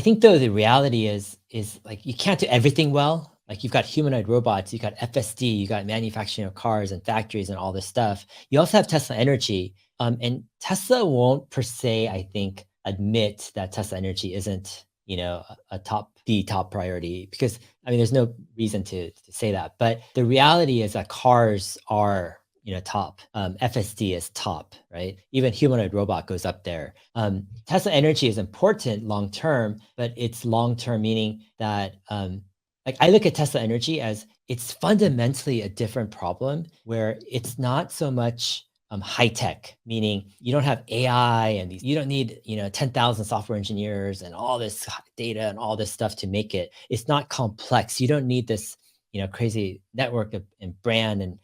think though the reality is like you can't do everything well. Like you've got humanoid robots, you got FSD, you got manufacturing of cars and factories and all this stuff. You also have Tesla Energy, and Tesla won't per se, I think, admit that Tesla Energy isn't the top priority because I mean there's no reason to say that. But the reality is that cars are top. FSD is top, right? Even humanoid robot goes up there. Tesla Energy is important long term, but it's long term meaning that like I look at Tesla Energy as it's fundamentally a different problem where it's not so much high tech, meaning you don't have AI and you don't need 10,000 software engineers and all this data and all this stuff to make it. It's not complex. You don't need this crazy network and brand, and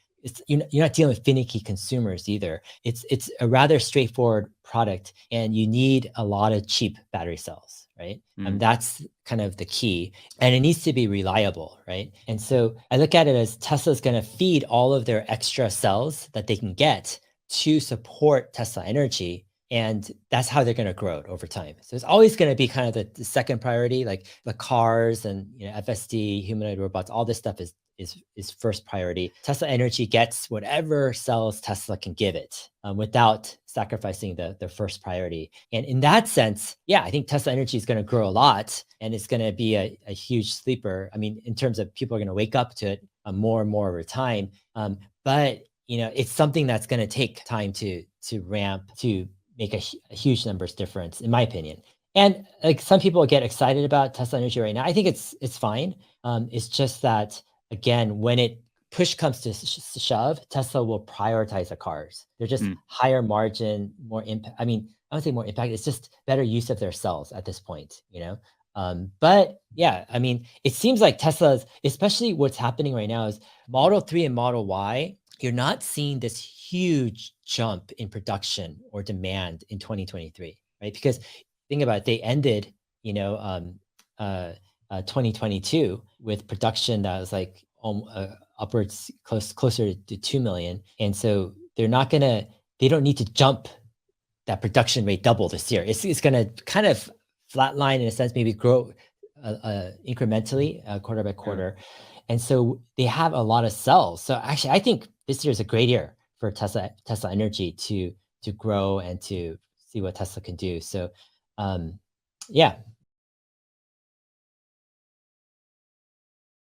you're not dealing with finicky consumers either. It's a rather straightforward product, and you need a lot of cheap battery cells, right? That's kind of the key, and it needs to be reliable, right? And so I look at it as Tesla's going to feed all of their extra cells that they can get to support Tesla Energy, and that's how they're going to grow it over time. So it's always going to be kind of the second priority, like the cars and FSD, humanoid robots, all this stuff is first priority. Tesla Energy gets whatever cells Tesla can give it without sacrificing the first priority. And in that sense, yeah, I think Tesla Energy is going to grow a lot, and it's going to be a huge sleeper. I mean, in terms of people are going to wake up to it more and more over time. But it's something that's going to take time to ramp to make a huge numbers difference, in my opinion. And like some people get excited about Tesla Energy right now. I think it's fine. It's just that again, when push comes to shove, Tesla will prioritize the cars. They're just higher margin, more impact. I mean, I don't say more impact. It's just better use of their cells at this point. But yeah, I mean, it seems like Tesla's, especially what's happening right now is Model 3 and Model Y, you're not seeing this huge jump in production or demand in 2023, right? Because think about it, they ended, 2022 with production that was like upwards closer to 2 million. And so they don't need to jump that production rate double this year. It's going to kind of flatline in a sense, maybe grow incrementally quarter by quarter. Yeah. And so they have a lot of cells. So actually, I think this year is a great year for Tesla Energy to grow and to see what Tesla can do. So yeah,